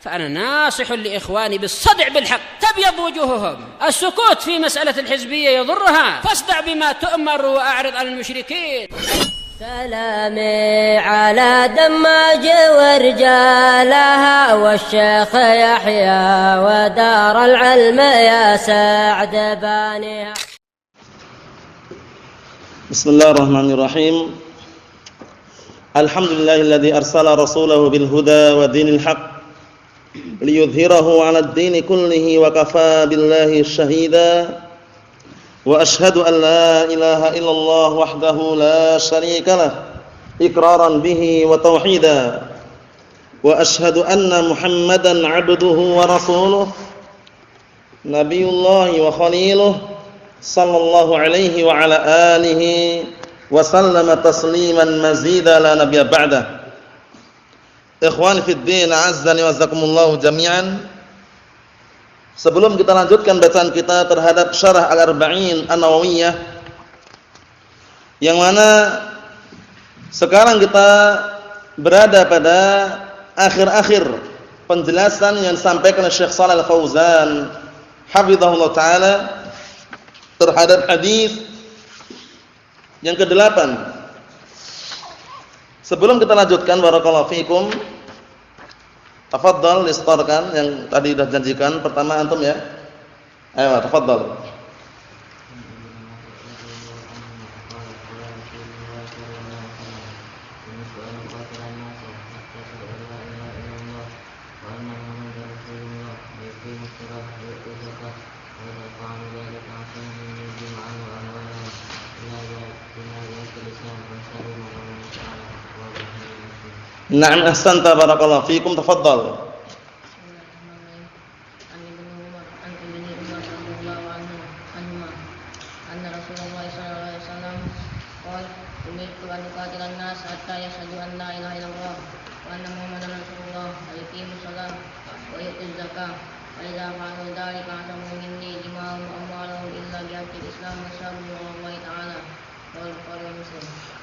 فأنا ناصح لإخواني بالصدع بالحق تبيض وجوههم. السكوت في مسألة الحزبية يضرها، فاصدع بما تؤمر وأعرض عن المشركين. سلامي على دماج ورجالها والشيخ يحيى ودار العلم يا سعد بانيها. بسم الله الرحمن الرحيم. الحمد لله الذي أرسل رسوله بالهدى ودين الحق ليظهره على الدين كله وكفى بالله شهيدا. وأشهد أن لا إله إلا الله وحده لا شريك له إقرارا به وتوحيدا. وأشهد أن محمدا عبده ورسوله نبي الله وخليله صلى الله عليه وعلى آله وسلم تسليما مزيدا لا نبي بعده. Ikhwan fi din, azzani wa jazakumullahu jami'an. Sebelum kita lanjutkan bacaan kita terhadap syarah Al-Arba'in An-Nawawiyah, yang mana sekarang kita berada pada akhir-akhir penjelasan yang disampaikan oleh Syekh Shalih Al-Fauzan hafizahullah taala terhadap hadis yang ke-8. Sebelum kita lanjutkan, barakallahu fikum, tafadhal listarkan yang tadi sudah janjikan. Pertama antum ya. Ayo, tafadhal. Na'am, ahsanta, barakallahu fikum, tafadhal.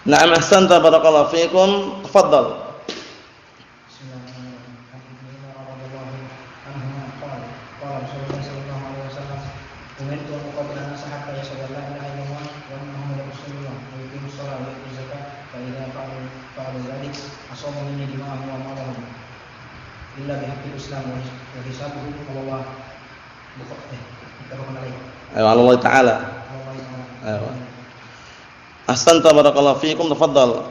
Na'am, ahsanta, barakallahu fikum, tafadhal. Allah Ta'ala. Ahsanta, barakallahu fikum, tafadhal.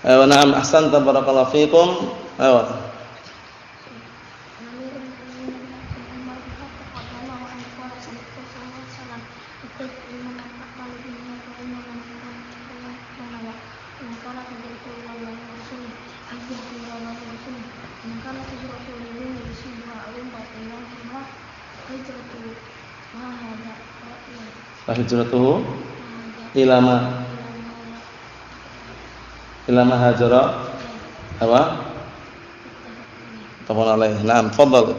Ayo, na'am, ahsanta, barakallahu fikum. Ayo. Hijratuhu ilama hajara apa? Tafadhal alaih. Naam, tafadhal.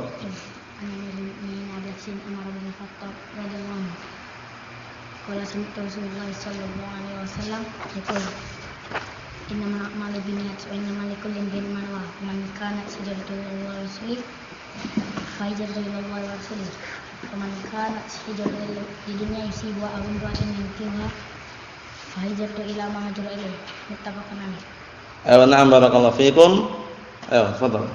Qala Rasulullah sallallahu alaihi wasallam yaqul innamal a'malu binniyat wa innamal likulli imrin ma nawa man kanat hijratuhu ila Allah wa rasulih fa hijratuhu ila Allah wa rasulih wa man kanat hijratuhu lidunya yusibuha aw imra'atin yankihuha fa hijratuhu ila ma hajara ilaihi muttafaqun alaih. Ayo, na'am, barakallahu fikum. Ayo, tafadhal.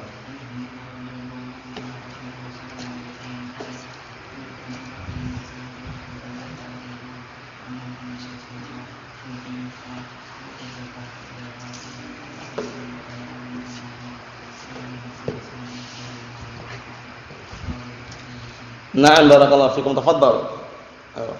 Na'am, barakallahu fikum, tafadhal. Ayo.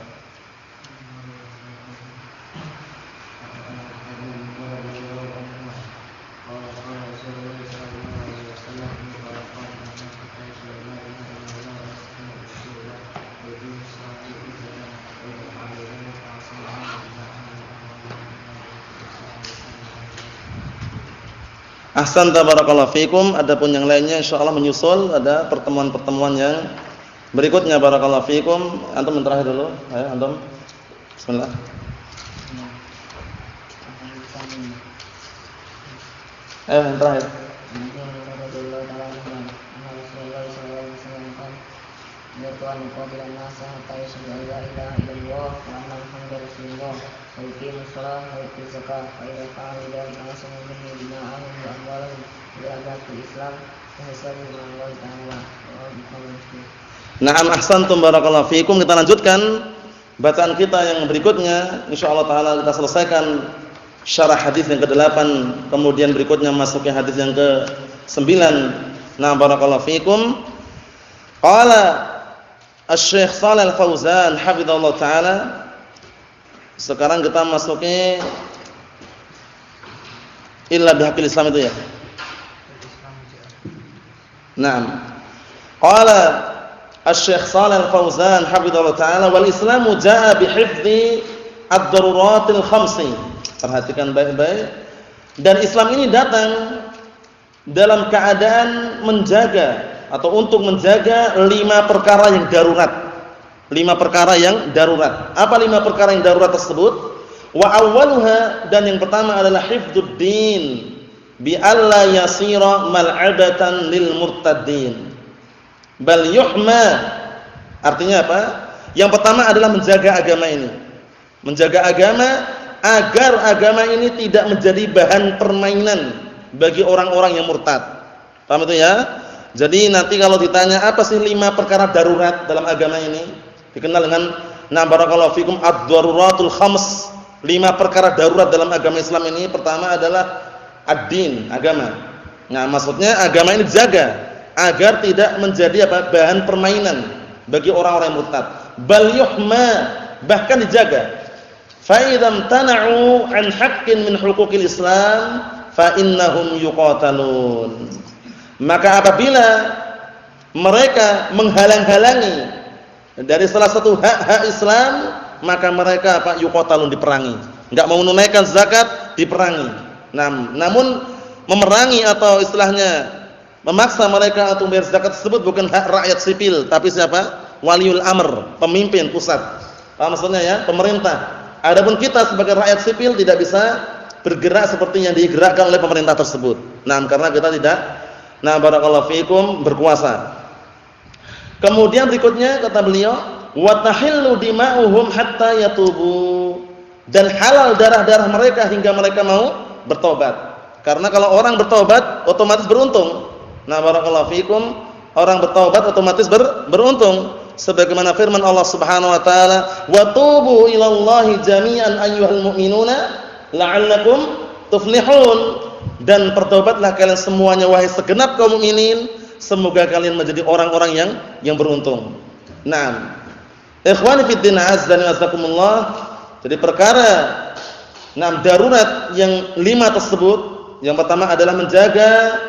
Ahsanta barakallahu fikum. Adapun yang lainnya insyaallah menyusul ada pertemuan-pertemuan yang berikutnya. Barakallahu fikum. Antum yang terakhir dulu. Ayo antum. Bismillah. Ayo yang terakhir. Na'am ahsantum barakallahu fikum. Kita lanjutkan bacaan kita yang berikutnya. Insyaallah taala kita selesaikan syarah hadis yang ke-8, kemudian berikutnya masuknya hadis yang ke-9. Nah barakallahu fikum. Qala Asy-Syaikh Shalih Al-Fauzan hafizallahu taala. Sekarang kita masuki illa bihaqqil Islam itu ya. Naam. Qala Asy-Syaikh Shalih Al-Fauzan hafizallahu taala wal Islamu jaa'a bi hifdzi ad-daruratil khamsi. Perhatikan baik-baik. Dan Islam ini datang dalam keadaan menjaga atau untuk menjaga 5 perkara yang darurat. 5 perkara yang darurat. Apa 5 perkara yang darurat tersebut? Wa awwaluha, dan yang pertama adalah hifdzuddin bi alla yasira mal'abatan lil murtaddin bal yuhma. Artinya apa? Yang pertama adalah menjaga agama ini. Menjaga agama agar agama ini tidak menjadi bahan permainan bagi orang-orang yang murtad. Paham itu ya? Jadi nanti kalau ditanya apa sih 5 perkara darurat dalam agama ini, dikenal dengan barakallahu fikum ad-daruratul khams. 5 perkara darurat dalam agama Islam ini. Pertama adalah ad-din, agama. Nah, maksudnya agama ini dijaga agar tidak menjadi bahan permainan bagi orang-orang yang murtad. Bal yuhma, bahkan dijaga. Fa idzam tana'u an haqqin min huquqil Islam fa innahum yuqatalun. Maka apabila mereka menghalang-halangi dari salah satu hak-hak Islam, maka mereka yuqatalun, diperangi. Enggak mau menunaikan zakat, diperangi. Namun memerangi atau istilahnya memaksa mereka untuk membayar zakat tersebut bukan hak rakyat sipil, tapi siapa? Waliul amr, pemimpin pusat. Paham maksudnya ya? Pemerintah. Adapun kita sebagai rakyat sipil tidak bisa bergerak seperti yang digerakkan oleh pemerintah tersebut. Karena kita tidak barakallahu fikum berkuasa. Kemudian berikutnya kata beliau, wa tahillu dima'uhum hatta yatubu. Dan halal darah-darah mereka hingga mereka mau bertobat. Karena kalau orang bertobat otomatis beruntung. Barakallahu fikum, orang bertobat otomatis beruntung. Sebagaimana firman Allah Subhanahu wa taala, wa tubu ilallahi jami'an ayyuhal mu'minuna la'allakum tuflihun. Dan bertobatlah kalian semuanya wahai segenap kaum mukminin, semoga kalian menjadi orang-orang yang beruntung. Ikhwani fid din azza wa jazakumullah. Jadi perkara darurat yang 5 tersebut, yang pertama adalah menjaga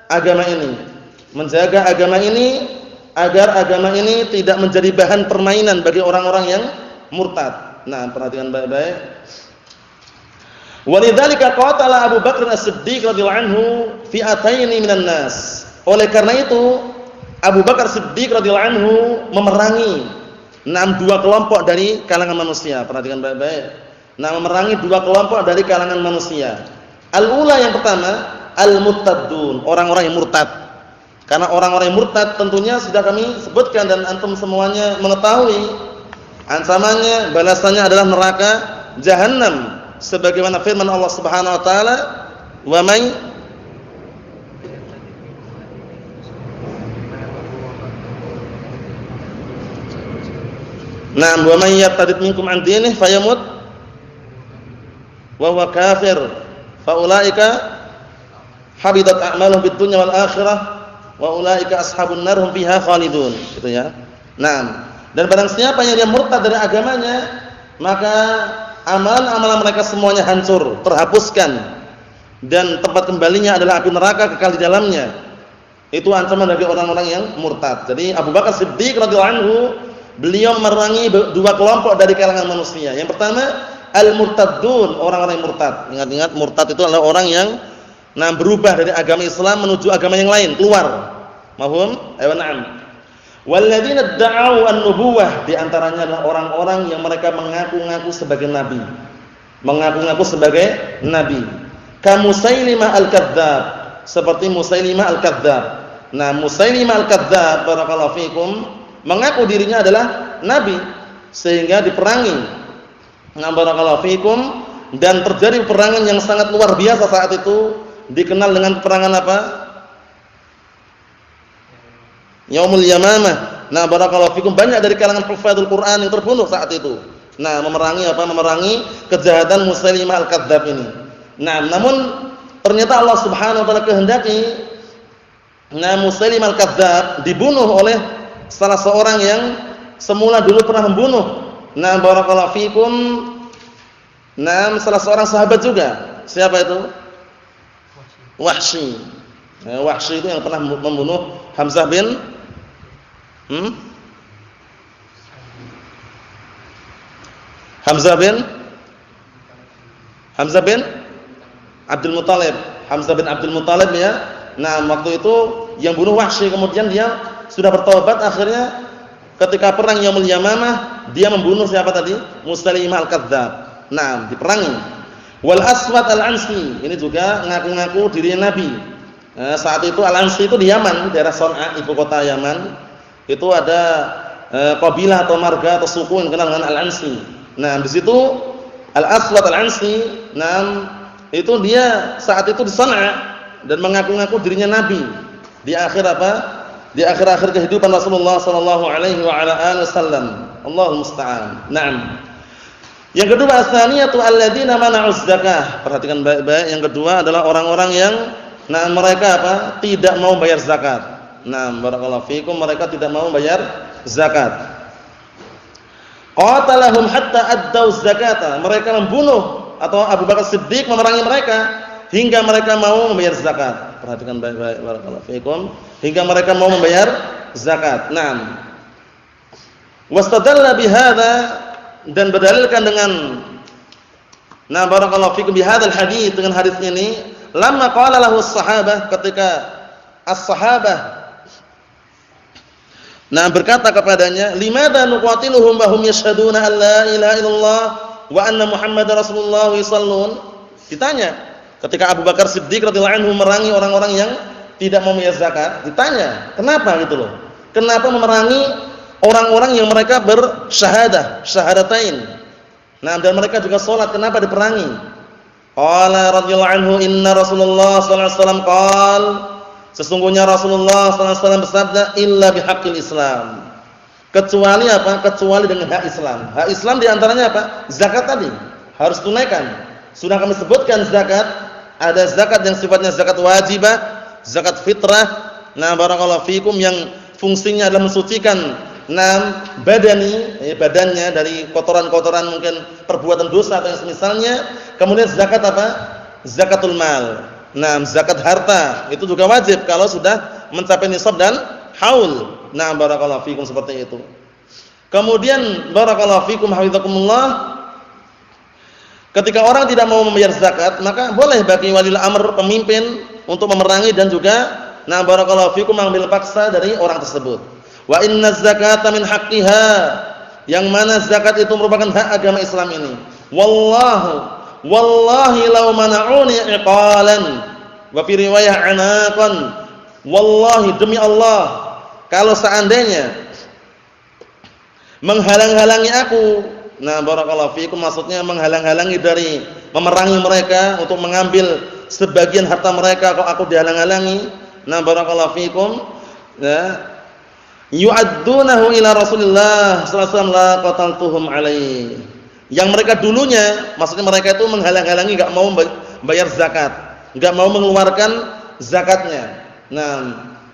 agama ini. Menjaga agama ini agar agama ini tidak menjadi bahan permainan bagi orang-orang yang murtad. Perhatikan baik-baik. Walidzalika qatala Abu Bakar As-Siddiq radhiyallahu anhu fi'ataini minan nas. Oleh karena itu Abu Bakar Siddiq radhiyallahu anhu memerangi 2 kelompok dari kalangan manusia. Perhatikan baik-baik. Memerangi 2 kelompok dari kalangan manusia. Al-ula, yang pertama, al-murtaddun, orang-orang yang murtad. Karena orang-orang yang murtad tentunya sudah kami sebutkan dan antum semuanya mengetahui ancamannya, balasannya adalah neraka jahanam. Sebagaimana firman Allah Subhanahu wa taala, wa may wa may yartadid minkum an dinihi fayamut wa huwa kafir fa ulaika habitat a'maluhum fid dunya wal akhirah wa ulaika ashabun nar hum fiha khalidun. Gitu ya. Dan barang siapa yang dia murtad dari agamanya, maka amalan-amalan mereka semuanya hancur, terhapuskan, dan tempat kembalinya adalah api neraka, kekal di dalamnya. Itu ancaman bagi orang-orang yang murtad. Jadi Abu Bakar Siddiq radhiyallahu anhu, beliau memerangi 2 kelompok dari kalangan manusia. Yang pertama al-murtaddun, orang-orang yang murtad. Ingat-ingat, murtad itu adalah orang yang Nah, berubah dari agama Islam menuju agama yang lain, keluar. Mahum? Ayo na'am. Walladzina da'au an-nubuwah, di antaranya adalah orang-orang yang mereka mengaku-ngaku sebagai nabi. Mengaku-ngaku sebagai nabi. Ka Musailimah al-Kadzdzab, seperti Musailimah al-Kadzdzab. Nah, Musailimah al-Kadzdzab barakallahu fikum mengaku dirinya adalah nabi sehingga diperangi. Nah, barakallahu fikum, dan terjadi peperangan yang sangat luar biasa saat itu, dikenal dengan peperangan apa? Yaumul Yamamah. Nah, barakallahu fikum, banyak dari kalangan hufadzul Quran yang terbunuh saat itu. Nah, memerangi apa? Memerangi kejahatan Musailimah al-Kadzdzab ini. Nah, namun ternyata Allah Subhanahu wa taala kehendaki Musailimah al-Kadzdzab dibunuh oleh salah seorang yang semula dulu pernah membunuh. Nah, barakallahu fikum, salah seorang sahabat juga. Siapa itu? Wahsy. Wahsy itu yang pernah membunuh Hamzah bin Hamzah bin Abdul Muthalib. Hamzah bin Abdul Muthalib ya. Nah, waktu itu yang bunuh Wahsy, kemudian dia sudah bertobat, akhirnya ketika perang Yaumul Yamamah dia membunuh siapa tadi? Musailimah al-Kadzdzab. Nah, diperangi. Wal Aswad al-Ansi, ini juga ngaku-ngaku dirinya nabi. Nah, saat itu Al-Ansi itu di Yaman, daerah Son'a, ibu kota Yaman. Itu ada kabilah atau marga atau suku yang dikenal dengan Al-Ansi. Nah, di situ Al-Aswad Al-Ansi, itu dia saat itu di Son'a dan mengaku-ngaku dirinya nabi. Di akhir apa? Di akhir-akhir kehidupan Rasulullah sallallahu alaihi wa ala alihi wasallam. Allahu musta'an. Naam. Yang kedua, as-saniyatu alladziina mana'uz zakah. Perhatikan baik-baik. Yang kedua adalah orang-orang yang mereka apa? Tidak mau bayar zakat. Nah, barakallahu fikum, mereka tidak mau bayar zakat. Qatalahum hatta addau zakata. Mereka membunuh atau Abu Bakar Siddiq memerangi mereka hingga mereka mau membayar zakat. Perhatikan baik-baik, barakallahu fikum, hingga mereka mau membayar zakat. Naam. Wastadalla bihadza, dan berdalilkan dengan barakallahu fikum bihadzal hadits, dengan hadis ini, lamma qala lahu as-sahabah, ketika as-sahabah berkata kepadanya, limadza nuqatiluhum wa hum yashhaduna an la ilaha illallah wa anna Muhammadar Rasulullah yusallun. Ditanya ketika Abu Bakar Siddiq radhiyallahu anhu memerangi orang-orang yang tidak mau membayar zakat, ditanya, kenapa gitu loh? Kenapa memerangi orang-orang yang mereka bersyahadah, syahadatain. Dan mereka juga salat, kenapa diperangi? Qala radhiyallahu anhu, inna Rasulullah sallallahu alaihi wasallam qala, sesungguhnya Rasulullah sallallahu alaihi wasallam bersabda, illa bihaqqil Islam. Kecuali apa? Kecuali dengan hak Islam. Hak Islam di antaranya apa? Zakat tadi harus tunaikan. Sudah kami sebutkan zakat, ada zakat yang sifatnya zakat wajibah, zakat fitrah. Barakallahu fikum, yang fungsinya adalah mensucikan badannya dari kotoran-kotoran mungkin perbuatan dosa atau yang semisalnya. Kemudian zakat apa? Zakatul mal. Zakat harta itu juga wajib kalau sudah mencapai nisab dan haul. Barakallahu fikum, seperti itu. Kemudian barakallahu fikum hafizakumullah, ketika orang tidak mau membayar zakat, maka boleh bagi waliul amr, pemimpin, untuk memerangi dan juga barakallahu fikum mengambil paksa dari orang tersebut. Wa inna zakata min haqqiha, yang mana zakat itu merupakan hak agama Islam ini. Wallahi law mana'uni iqalan, wa fi riwayah anaqan. Wallahi, demi Allah, kalau seandainya menghalang-halangi aku, barakallahu fikum, maksudnya menghalang-halangi dari memerangi mereka untuk mengambil sebagian harta mereka, kalau aku dihalang-halangi, barakallahu fikum, yu'addunahu ila Rasulillah sallallahu alaihi wasallam la qataltuhum alaihi. Yang mereka dulunya, maksudnya mereka itu menghalang-halangi, enggak mau bayar zakat, enggak mau mengeluarkan zakatnya.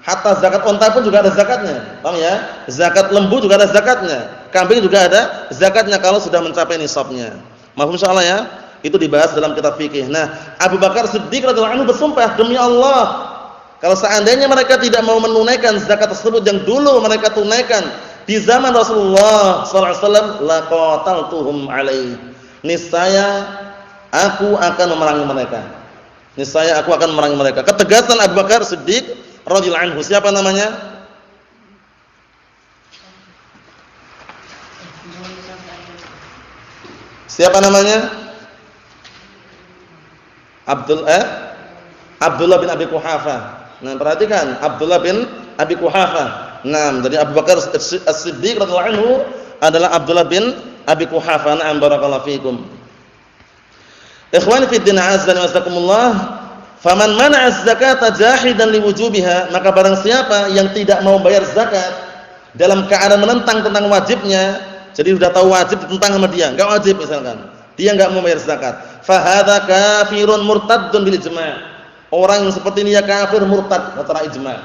Hatta zakat unta pun juga ada zakatnya. Paham ya? Zakat lembu juga ada zakatnya. Kambing juga ada zakatnya kalau sudah mencapai nisabnya. Mahfum insyaallah ya. Itu dibahas dalam kitab fikih. Abu Bakar Siddiq radhiyallahu anhu bersumpah, demi Allah, kalau seandainya mereka tidak mau menunaikan zakat tersebut yang dulu mereka tunaikan di zaman Rasulullah sallallahu alaihi wasallam, laqataltuhum alaihi. Niscaya aku akan memerangi mereka. Niscaya aku akan memerangi mereka. Ketegasan Abu Bakar Siddiq radhiyallahu anhu. Siapa namanya? Siapa namanya? Abdullah bin Abi Quhafah. Nah, perhatikan, Abdullah bin Abi Quhafah. Nah, jadi Abu Bakar As-Siddiq radhiyallahu anhu adalah Abdullah bin Abi Quhafah. Na'am, barakallahu fikum. Ikhwani fi din, azza wa jazakumullah. Faman mana'a az-zakata jahidan liwujubiha, maka barang siapa yang tidak mau bayar zakat dalam keadaan menentang tentang wajibnya, jadi sudah tahu wajib ditentang sama dia, enggak wajib misalkan. Dia enggak mau bayar zakat. Fa hadza kafirun murtaddun bil ijma'. Orang yang seperti ini ya kafir murtad secara ijma'.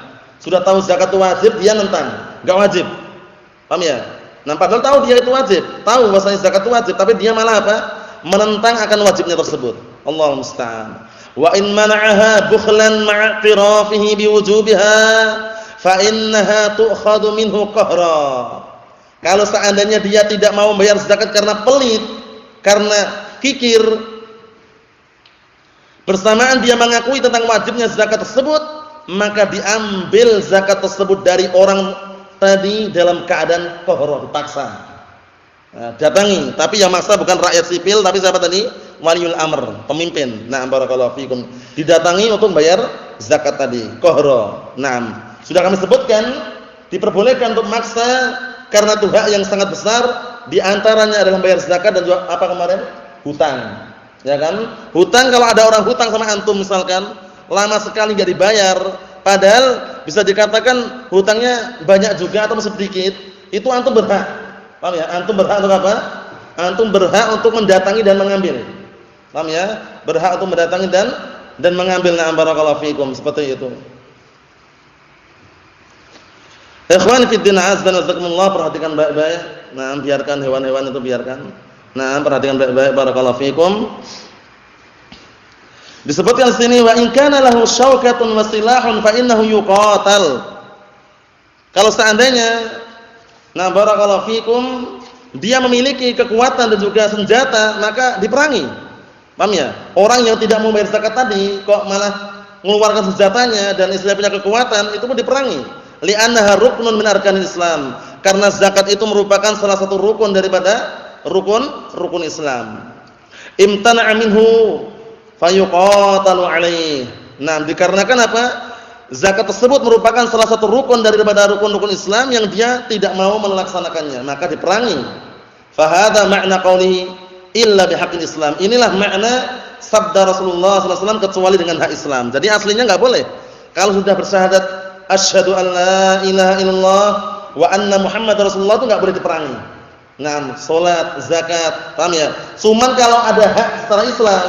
Sudah tahu zakat itu wajib, dia nentang, enggak wajib. Paham ya? Nah, padahal tahu dia itu wajib, tahu bahwasanya zakat itu wajib, tapi dia malah apa? Menentang akan wajibnya tersebut. Allahu musta'an. Wa in mana'aha bukhlan ma'tirafihi biwujubiha fa innaha tu'khadhu minhu qahra. Kalau seandainya dia tidak mau membayar zakat karena pelit, karena kikir, bersamaan dia mengakui tentang wajibnya zakat tersebut, maka diambil zakat tersebut dari orang tadi dalam keadaan qahra, dipaksa. Nah, datangi, tapi yang maksa bukan rakyat sipil, tapi siapa tadi? Waliul amr, pemimpin. Nah, barakallahu fikum. Didatangi untuk bayar zakat tadi, qahra. Nah, sudah kami sebutkan diperbolehkan untuk maksa karena itu hak yang sangat besar, di antaranya adalah bayar zakat dan juga apa kemarin? Hutang. Ya kan? Hutang, kalau ada orang hutang sama antum misalkan, lama sekali enggak dibayar, padahal bisa dikatakan hutangnya banyak juga atau sedikit, itu antum berhak. Paham ya? Antum berhak untuk apa? Antum berhak untuk mendatangi dan mengambil. Paham ya? Berhak untuk mendatangi dan mengambil. Na'am, barakallahu fikum, seperti itu. Ikhwan fi din, azza wa jazakumullah, perhatikan baik-baik. Nah, biarkan hewan-hewan itu biarkan. Nah, perhatikan baik-baik, barakallahu fikum. Disebutkan di sini wa in kana lahu syaukatun wa silahun fa innahu yuqatal. Kalau seandainya, nah barakallahu fikum, dia memiliki kekuatan dan juga senjata, maka diperangi. Paham ya? Orang yang tidak mau bayar zakat tadi kok malah mengeluarkan senjatanya dan istilahnya punya kekuatan, itu pun diperangi. Li'annaha ruknun min arkanil Islam. Karena zakat itu merupakan salah satu rukun daripada rukun Islam. Imtana'a minhu fayuqatalu alaih. Nah, dikarenakan apa? Zakat tersebut merupakan salah satu rukun daripada rukun-rukun Islam yang dia tidak mau melaksanakannya, maka diperangi. Fa hadza ma'na qoulihi illa bihaqqil Islam. Inilah makna sabda Rasulullah sallallahu alaihi wasallam kecuali dengan hak Islam. Jadi aslinya enggak boleh. Kalau sudah bersyahadat asyhadu an la ilaha illallah wa anna Muhammadar Rasulullah itu enggak boleh diperangi. Nah, salat, zakat, paham ya? Cuman kalau ada hak secara Islam,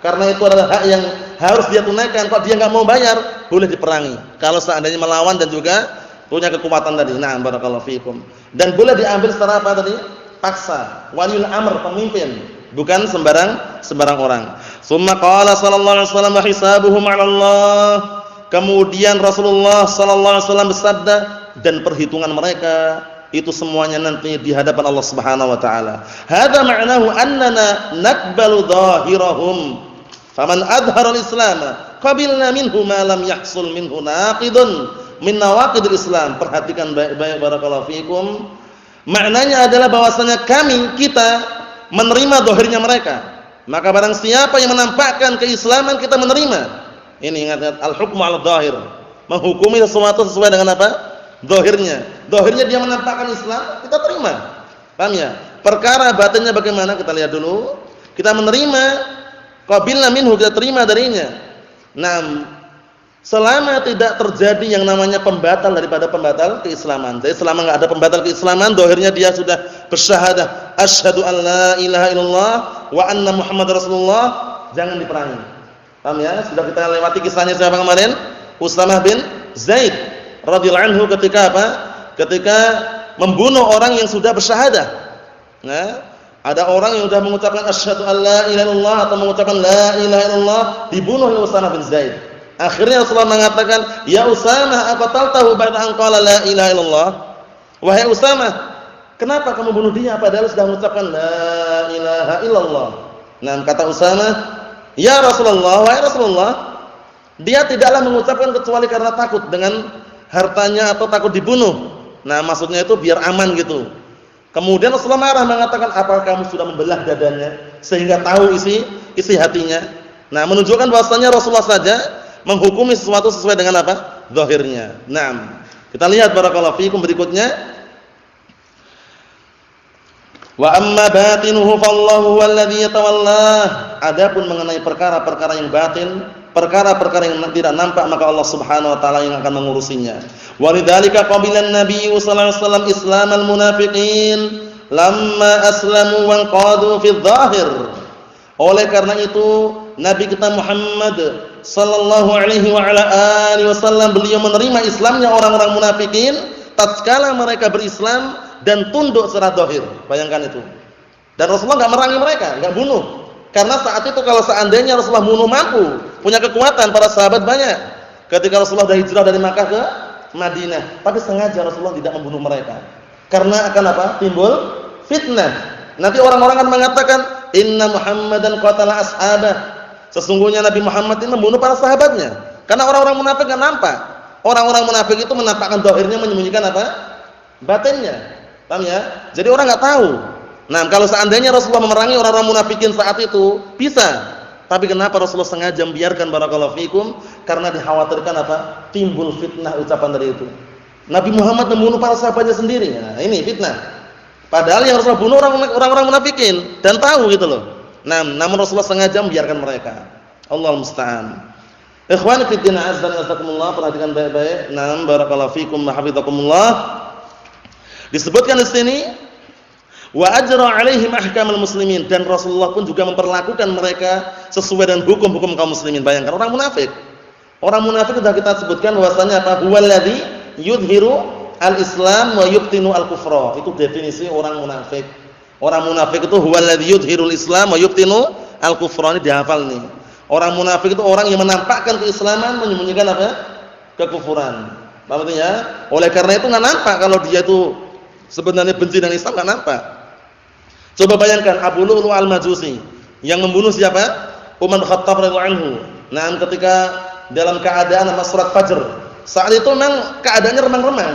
karena itu adalah hak yang harus dia tunaikan, kok dia enggak mau bayar, boleh diperangi. Kalau seandainya melawan dan juga punya kekuatan tadi. Nah, barakallahu fikum. Dan boleh diambil secara apa tadi? Paksa. Waliul amr, pemimpin, bukan sembarang orang. Summa qala sallallahu alaihi wasallam wa hisabuhum 'ala Allah. Kemudian Rasulullah sallallahu alaihi wasallam bersabda, dan perhitungan mereka itu semuanya nanti di hadapan Allah Subhanahu wa taala. Hadza ma'nahu annana naqbalu dhahirahum. Faman adhara al-Islam qabilna minhu ma lam yahsul minhu naqidun min nawaqidil Islam. Perhatikan baik-baik, barakallahu fikum. Maknanya adalah bahwasanya kita menerima zahirnya mereka. Maka barang siapa yang menampakkan keislaman, kita menerima. Ini ingat, al-hukmu 'ala dhahir. Menghukumi sesuatu sesuai dengan apa? Zahirnya. Zahirnya dia menampakkan Islam, kita terima. Paham ya? Perkara batinnya bagaimana? Kita lihat dulu. Kita menerima, qabilna minhu, kita terima darinya. Nah, selama tidak terjadi yang namanya pembatal daripada pembatal keislaman. Jadi selama enggak ada pembatal keislaman, zahirnya dia sudah bersyahadah asyhadu an la ilaha illallah wa anna Muhammadar Rasulullah, jangan diperangi. Paham ya? Sudah kita lewati kisahnya siapa kemarin? Usamah bin Zaid radhiyallahu anhu ketika apa? Ketika membunuh orang yang sudah bersyahadah. Nah, ada orang yang sudah mengucapkan asyhadu an la ilaha illallah atau mengucapkan la ilaha illallah, dibunuh oleh Usamah bin Zaid. Akhirnya Rasulullah mengatakan, "Ya Usamah, aqataltahu ba'da an qala la ilaha illallah?" Wahai Usamah, kenapa kamu bunuh dia padahal sudah mengucapkan la ilaha illallah? Nah, kata Usamah, "Ya Rasulullah, wahai Rasulullah, dia tidaklah mengucapkan kecuali karena takut dengan hartanya atau takut dibunuh." Nah, maksudnya itu biar aman gitu. Kemudian Rasulullah marah mengatakan, "Apakah kamu sudah membelah dadanya sehingga tahu isi hatinya?" Nah, menunjukkan bahwasanya Rasulullah saja menghukumi sesuatu sesuai dengan apa? Zahirnya. Nah, kita lihat barakallahu fikum berikutnya. Wa amma batinuhu fallahu huwallazi yatawallah. Adapun mengenai perkara-perkara yang batin, perkara-perkara yang tidak nampak, maka Allah Subhanahu wa taala yang akan mengurusinya. Walidzalika qabilan Nabi sallallahu alaihi wasallam islamal munafiqin lamma aslamu wa qadu fi dzahir. Oleh karena itu Nabi kita Muhammad sallallahu alaihi wa ala alihi wasallam beliau menerima Islamnya orang-orang munafikin tatkala mereka berislam dan tunduk secara zahir. Bayangkan itu. Dan Rasulullah enggak merangi mereka, enggak bunuh. Karena saat itu kalau seandainya Rasulullah bunuh mampu, punya kekuatan, para sahabat banyak. Ketika Rasulullah sudah hijrah dari Makkah ke Madinah, tapi sengaja Rasulullah tidak membunuh mereka. Karena akan apa? Timbul fitnah. Nanti orang-orang akan mengatakan, "Inna Muhammadan qatala ashabah." Sesungguhnya Nabi Muhammad ini membunuh para sahabatnya. Karena orang-orang munafik enggak nampak. Orang-orang munafik itu menampakkan zahirnya, menyembunyikan apa? Batinnya. Paham ya? Jadi orang enggak tahu. Nah, kalau seandainya Rasulullah memerangi orang-orang munafikin saat itu, bisa. Tapi kenapa Rasulullah sengaja membiarkan barakallahu fikum? Karena dikhawatirkan apa? Timbul fitnah ucapan dari itu. Nabi Muhammad membunuh para sahabatnya sendiri. Nah, ini fitnah. Padahal yang Rasulullah bunuh orang-orang munafikin dan tahu gitu loh. Nah, namun Rasulullah sengaja membiarkan mereka. Allahu musta'an. Ikhwani fi din azza wa jalla, perhatikan baik-baik. Naam barakallahu fikum wa hafizakumullah. Disebutkan di sini wa ajra 'alaihim ahkamul muslimin, dan Rasulullah pun juga memperlakukan mereka sesuai dengan hukum-hukum kaum muslimin. Bayangkan orang munafik. Orang munafik sudah kita sebutkan bahwasanya apa? Huwallazi yudhiru al-islam wa yubtinu al-kufra. Itu definisi orang munafik. Orang munafik itu huwallazi yudhirul islam wa yubtinu al-kufra. Ini dihafal nih. Orang munafik itu orang yang menampakkan keislaman, menyembunyikan apa? Kekufuran. Paham artinya? Oleh karena itu enggak nampak kalau dia itu sebenarnya benci dengan Islam, enggak nampak. Coba bayangkan Abu Lu'lu' al-Majusi yang membunuh siapa? Umar Khattab radhiyallahu anhu. Nah, ketika dalam keadaan surat Fajr, saat itu memang keadaannya remang-remang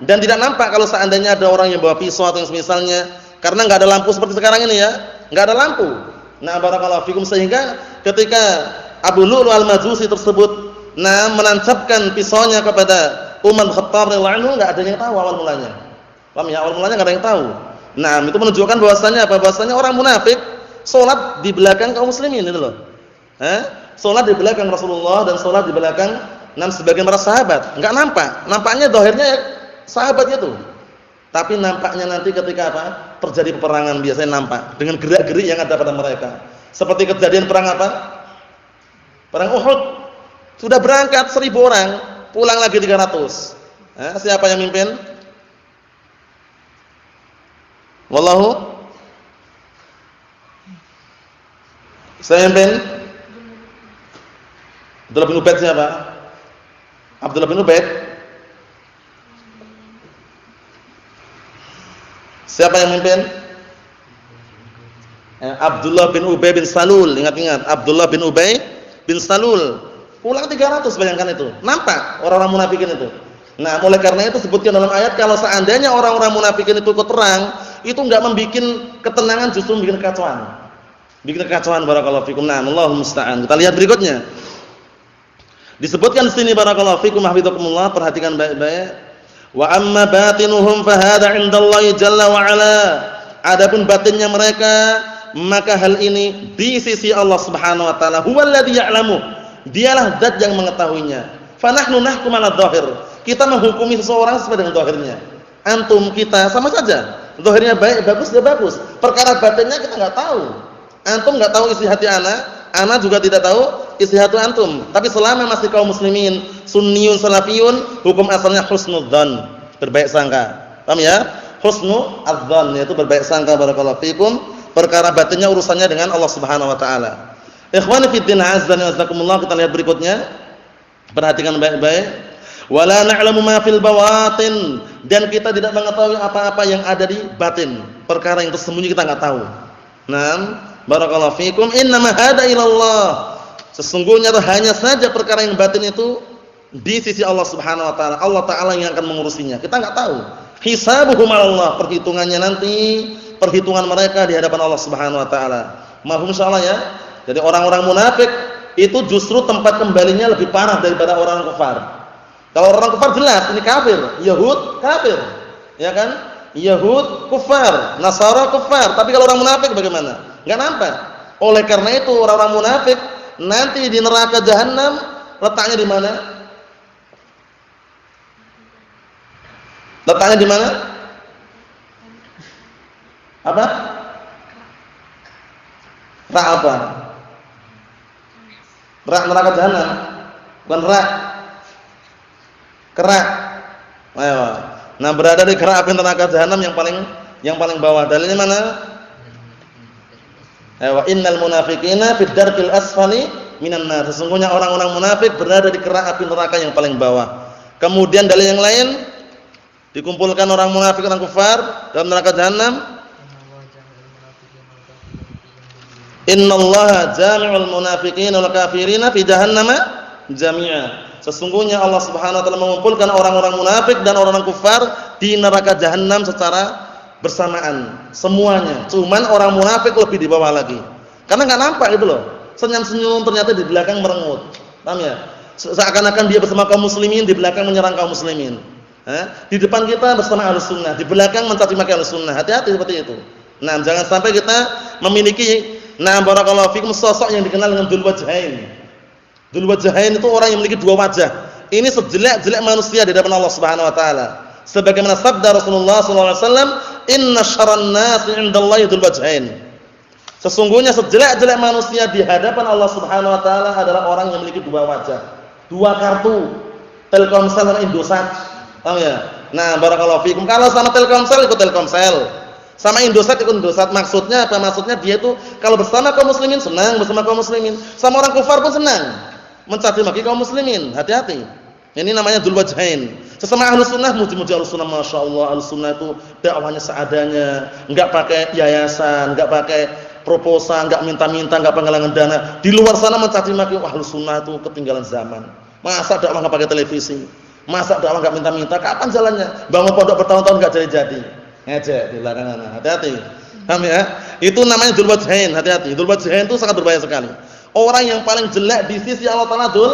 dan tidak nampak kalau seandainya ada orang yang bawa pisau atau yang semisalnya, karena enggak ada lampu seperti sekarang ini ya, enggak ada lampu. Nah, barakallahu fikum, sehingga ketika Abu Lu'lu' al-Majusi tersebut menancapkan pisaunya kepada Umar Khattab radhiyallahu anhu, enggak ada yang tahu awal mulanya. Paham ya? Awal mulanya enggak ada yang tahu. Nah, itu menunjukkan bahwasanya apa? Bahwasanya orang munafik salat di belakang kaum muslimin itu loh. Salat di belakang Rasulullah dan salat di belakang sebagian para sahabat. Enggak nampak. Nampaknya zahirnya ya sahabatnya tuh. Tapi nampaknya nanti ketika apa? Terjadi peperangan biasanya nampak dengan gerak-gerik yang ada pada mereka. Seperti kejadian perang apa? Perang Uhud. Sudah berangkat 1000 orang, pulang lagi 300. Siapa yang mimpin? Wallahu, saya mimpin. Abdullah bin Ubaid siapa? Abdullah bin Ubaid. Siapa yang mimpin? Abdullah bin Ubay bin Salul. Ingat-ingat, Abdullah bin Ubay bin Salul. Pulang 300, bayangkan itu. Nampak orang-orang munafikin itu. Nah, oleh karena itu sebutkan dalam ayat kalau seandainya orang-orang munafikin itu ikut perang, itu enggak membuat ketenangan, justru membuat kekacauan. Bikin kekacauan barakallahu fikum. Nah, Allahul musta'an. Kita lihat berikutnya. Disebutkan di sini barakallahu fikum hafizakumullah, perhatikan baik-baik. Wa amma batinuhum fa hadza 'indallahi jalla wa 'ala. Adapun batinnya mereka, maka hal ini di sisi Allah Subhanahu wa taala, huwallazi ya'lamu. Dialah zat yang mengetahuinya. Fa nahnu nahkum 'ala dzahir. Kita menghukumi seseorang sesuai dengan zahirnya. Antum kita sama saja. Zahirnya baik, bagus, dia bagus. Perkara batinnya kita enggak tahu. Antum enggak tahu isi hati ana juga tidak tahu isi hati antum. Tapi selama masih kaum muslimin, sunniyun, salafiyun, hukum asalnya husnudzan, berbaik sangka. Paham ya? Husnudzan yaitu berbaik sangka barakallahu fikum. Perkara batinnya urusannya dengan Allah Subhanahu wa taala. Ikhwani fi din azza wa jazakumullah, kita lihat berikutnya. Perhatikan baik-baik. Wala na'lamu ma fil bawatin, dan kita tidak mengetahui apa-apa yang ada di batin. Perkara yang tersembunyi kita enggak tahu. Nah, barakallahu fikum, innama hada ilallah. Sesungguhnya hanya saja perkara yang batin itu di sisi Allah Subhanahu wa taala. Allah taala yang akan mengurusinya. Kita enggak tahu. Hisabuhum 'ala Allah, perhitungannya nanti, perhitungan mereka di hadapan Allah Subhanahu wa taala. Mahum insyaallah ya. Jadi orang-orang munafik itu justru tempat kembalinya lebih parah daripada orang kafir. Kalau orang kafir jelas ini kafir, Yahud kafir. Ya kan? Yahud kafir, Nasara kafir. Tapi kalau orang munafik bagaimana? Enggak nampak. Oleh karena itu orang-orang munafik nanti di neraka jahanam letaknya di mana? Letaknya di mana? Apa? Rak apa? Rak neraka jahanam. Bukan rak. Kerak. Ayo. Nah, berada di kerak api neraka jahanam yang paling bawah. Dalilnya mana? Ayo, innal munafiqina fid darkil asfali minan nar. Sesungguhnya orang-orang munafik berada di kerak api neraka yang paling bawah. Kemudian dalil yang lain, dikumpulkan orang munafik dan kafir dalam neraka jahanam. Innallaha jami'ul munafiqina wal kafirina fi jahannama jami'a. Sesungguhnya Allah Subhanahu wa taala mengumpulkan orang-orang munafik dan orang-orang kafir di neraka jahanam secara bersamaan semuanya. Cuman orang munafik lebih di bawah lagi. Karena enggak nampak itu loh. Senyum-senyum ternyata di belakang merengut. Paham ya? Seakan-akan dia bersama kaum muslimin, di belakang menyerang kaum muslimin. Di depan kita bersama Ahlus Sunnah, di belakang mencaci maki Ahlus Sunnah. Hati-hati seperti itu. Nah, jangan sampai kita memiliki barakallahu fikum sosok yang dikenal dengan Dzul Wajhain. Dzul Wajhain itu orang yang memiliki dua wajah. Ini sejelek-jelek manusia di hadapan Allah Subhanahu wa taala. Sebagaimana sabda Rasulullah sallallahu alaihi wasallam, "Inna syarran nasi 'indallahi dzul wajhain." Sesungguhnya sejelek-jelek manusia di hadapan Allah Subhanahu wa taala adalah orang yang memiliki dua wajah, dua kartu, Telkomsel dan Indosat. Paham ya? Nah, barakallahu fikum. Kalau sama Telkomsel ikut Telkomsel, sama Indosat ikut Indosat. Maksudnya apa? Maksudnya dia itu kalau bersama kaum muslimin senang bersama kaum muslimin, sama orang kafir pun senang mencaci maki kaum muslimin. Hati-hati. Ini namanya Dzul Wajhain. Sesama Ahlus Sunnah muji-muji Ahlus Sunnah, masyaallah Ahlus Sunnah itu dakwahnya seadanya, enggak pakai yayasan, enggak pakai proposal, enggak minta-minta, enggak penggalangan dana. Di luar sana mencaci maki Ahlus Sunnah itu ketinggalan zaman. Masa dakwah enggak pakai televisi? Masa dakwah enggak minta-minta? Kapan jalannya? Bangun pondok bertahun-tahun enggak jadi-jadi. Ngejek di belakangan. Hati-hati. Paham ya? Itu namanya Dzul Wajhain. Hati-hati. Dzul Wajhain itu sangat berbahaya sekali. Orang yang paling jelek di sisi Allah Taala Dzul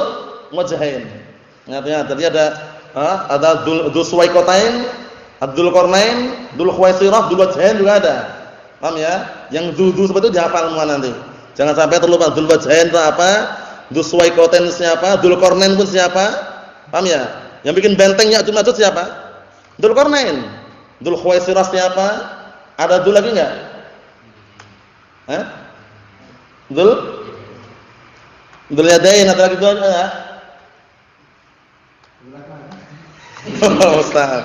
Wajhain. Hati-hati. Tadi ada Dzul Suwaikotain, Dzul Qarnain, Dzul Khuwaisirah, Dzul Wajhain juga ada. Paham ya? Yang Dzul seperti itu dihafal semua nanti. Jangan sampai terlupa Dzul Wajhain itu apa, Dzul Suwaikotain siapa, Dzul Qarnain pun siapa. Paham ya? Yang bikin benteng Ya'juj Ma'juj siapa? Dzul Qarnain. Dzul Khuwaisirah siapa? Ada Dzul lagi enggak? Dzul Yadain ada lagi Dzul enggak? Ustaz.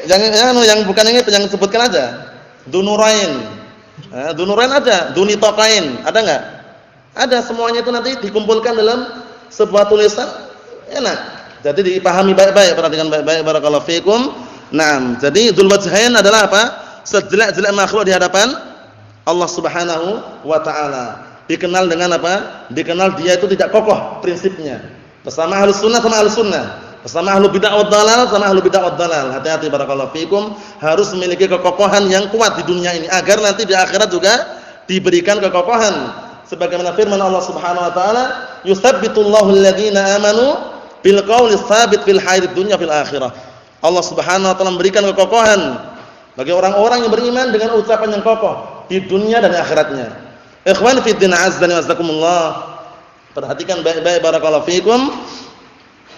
Yang bukan yang itu, yang sebutkan aja. Dzunurain. Dzunurain ada, Dzunitaqain, ada enggak? Ada, semuanya itu nanti dikumpulkan dalam sebuah tulisan. Enak. Jadi dipahami baik-baik, perhatikan baik-baik barakallahu fikum. Naam, jadi Dzul Wajhain adalah apa? Sejelek-jelek makhluk di hadapan Allah Subhanahu wa taala. Dikenal dengan apa? Dikenal dia itu tidak kokoh prinsipnya. Bersama Ahlus Sunnah sama Ahlus Sunnah. Bersama ahlu bid'ah wad dalal sama ahlu bid'ah wad dalal. Hati-hati barakallahu fikum, harus memiliki kekokohan yang kuat di dunia ini agar nanti di akhirat juga diberikan kekokohan. Sebagaimana firman Allah Subhanahu wa taala, "Yutsabbitullahu alladziina aamanu bil qawli tsabit fil hayatid dunya fil akhirah." Allah Subhanahu wa taala memberikan kekokohan bagi orang-orang yang beriman dengan ucapan yang kokoh di dunia dan akhiratnya. Ikhwan fi din azza wa jazakumullah. Perhatikan baik-baik barakallahu fikum.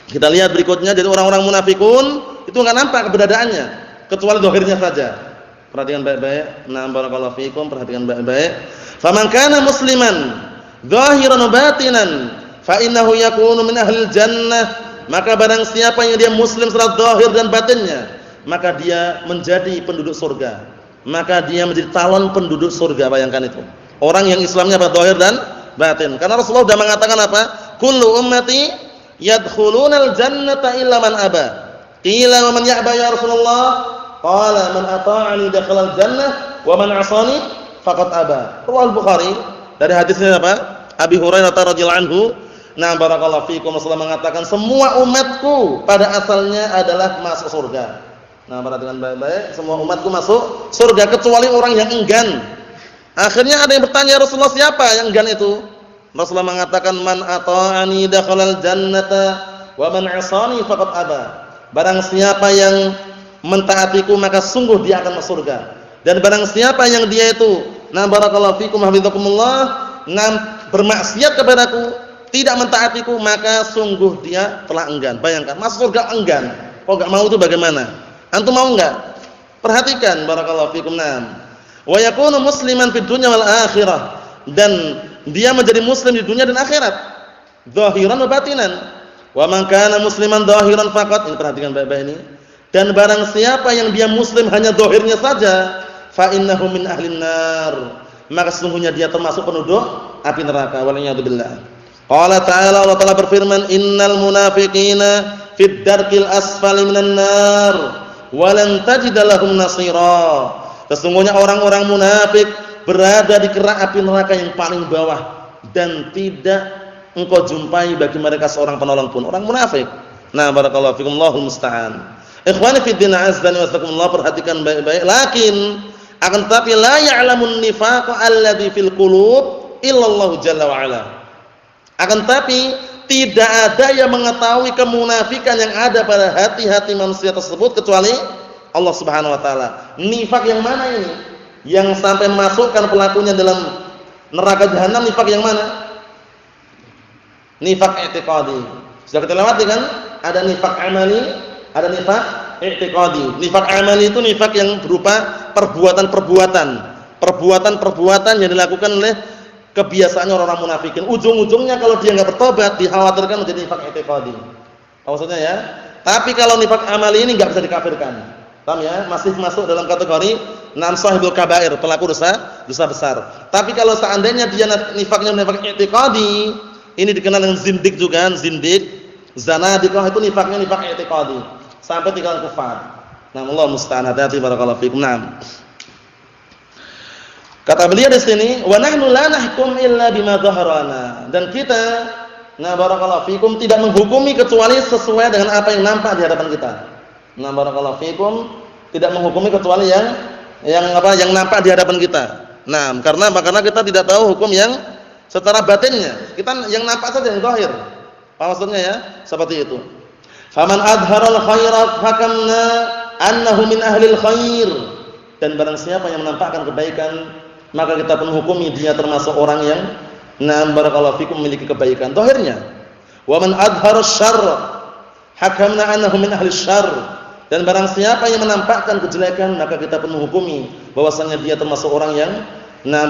Kita lihat berikutnya, jadi orang-orang munafikun itu enggak nampak keberadaannya kecuali zahirnya saja. Perhatikan baik-baik. Nah, barakallahu fikum, perhatikan baik-baik. Faman kana musliman zahiran wa batinan fa innahu yakunu min ahlil jannah. Maka barang siapa yang dia muslim secara zahir dan batinnya, maka dia menjadi penduduk surga. Maka dia menjadi calon penduduk surga, bayangkan itu. Orang yang Islamnya zahir dan batin. Karena Rasulullah sudah mengatakan apa? Kullu ummati yadkhulunal jannata illa man aba. Qila wa man ya'ba ya Rasulullah? Qala man ata'ani dakhalal jannah wa man 'asani faqad aba. Riwayat Bukhari dari hadisnya apa? Abi Hurairah radhiyallahu anhu. Nah, barakallahu fikum, Rasulullah mengatakan semua umatku pada asalnya adalah masuk surga. Nah, perhatikan baik-baik, semua umatku masuk surga kecuali orang yang enggan. Akhirnya ada yang bertanya, Rasulullah, siapa yang enggan itu? Rasulullah mengatakan, man ata'ani dakhalal jannata wa man 'asani faqad aba. Barang siapa yang mentaatiku maka sungguh dia akan masuk surga. Dan barang siapa yang dia itu, nah barakallahu fikum hafizakumullah, bermaksiat kepadaku, tidak mentaatiku, maka sungguh dia telah enggan. Bayangkan, masuk surga enggan. Kok enggak mau itu bagaimana? Antum mau enggak? Perhatikan barakallahu fikum. Wa yakunu musliman fid dunya wal akhirah, dan dia menjadi muslim di dunia dan akhirat. Zahiran wa batinan. Wa man kana musliman zahiran faqat. Ini perhatikan baik-baik ini. Dan barang siapa yang dia muslim hanya zahirnya saja, fa innahu min ahlin nar. Maka sesungguhnya dia termasuk penduduk api neraka. Waliyadzubillah. Qala ta'ala, Allah Ta'ala berfirman, innal munafiqina fid darkil asfali minan nar wa lan tajid lahum nasira. Sesungguhnya orang-orang munafik berada di kerak api neraka yang paling bawah dan tidak engkau jumpai bagi mereka seorang penolong pun. Orang munafik. Nah, barakallahu fikum, Allahul musta'an. Ikhwani fid din, azdani wasakumullah, perhatikan baik-baik. Lakin akan tetapi la ya'lamun nifaqa alladhi fil qulub illallah jalla wa ala. Akan tetapi tidak ada yang mengetahui kemunafikan yang ada pada hati-hati manusia tersebut kecuali Allah Subhanahu wa taala. Nifak yang mana ini? Yang sampai masukkan pelakunya dalam neraka jahanam, nifak yang mana? Nifak i'tiqadi. Sudah kita lewati kan? Ada nifak amali, ada nifak i'tiqadi. Nifak amali itu nifak yang berupa perbuatan-perbuatan yang dilakukan oleh kebiasaannya orang-orang munafikin. Ujung-ujungnya kalau dia enggak bertobat, dikhawatirkan menjadi nifak i'tiqadi. Maksudnya ya? Tapi kalau nifak amali ini enggak bisa dikafirkan. Paham ya? Masih masuk dalam kategori sahibul kabair, pelaku dosa besar. Tapi kalau seandainya dia nifaknya nifak i'tiqadi, ini dikenal dengan zindik juga, zindik, zanadiqah, itu nifaknya nifak i'tiqadi sampai tinggal kufar. Nah, Allah musta'an, hati-hati barakallahu fikum. Kata beliau di sini, wa nahnu la nahkum illa bima dhahrana. Dan kita, nah barakallahu fikum, tidak menghukumi kecuali sesuai dengan apa yang nampak di hadapan kita. Nah barakallahu fikum, tidak menghukumi kecuali yang nampak di hadapan kita. Nah, karena kita tidak tahu hukum yang secara batinnya. Kita yang nampak saja yang zahir. Apa maksudnya ya? Seperti itu. Faman adharal khairat hakamna annahu min ahlil khair. Dan barang siapa yang menampakkan kebaikan, maka kita pun hukumi dia termasuk orang yang barakallahu fikum memiliki kebaikan zahirnya. Wa man adhara syarr hakamna annahu min ahli syarr. Dan barang siapa yang menampakkan kejelekan, maka kita pun menghukumi bahwasanya dia termasuk orang yang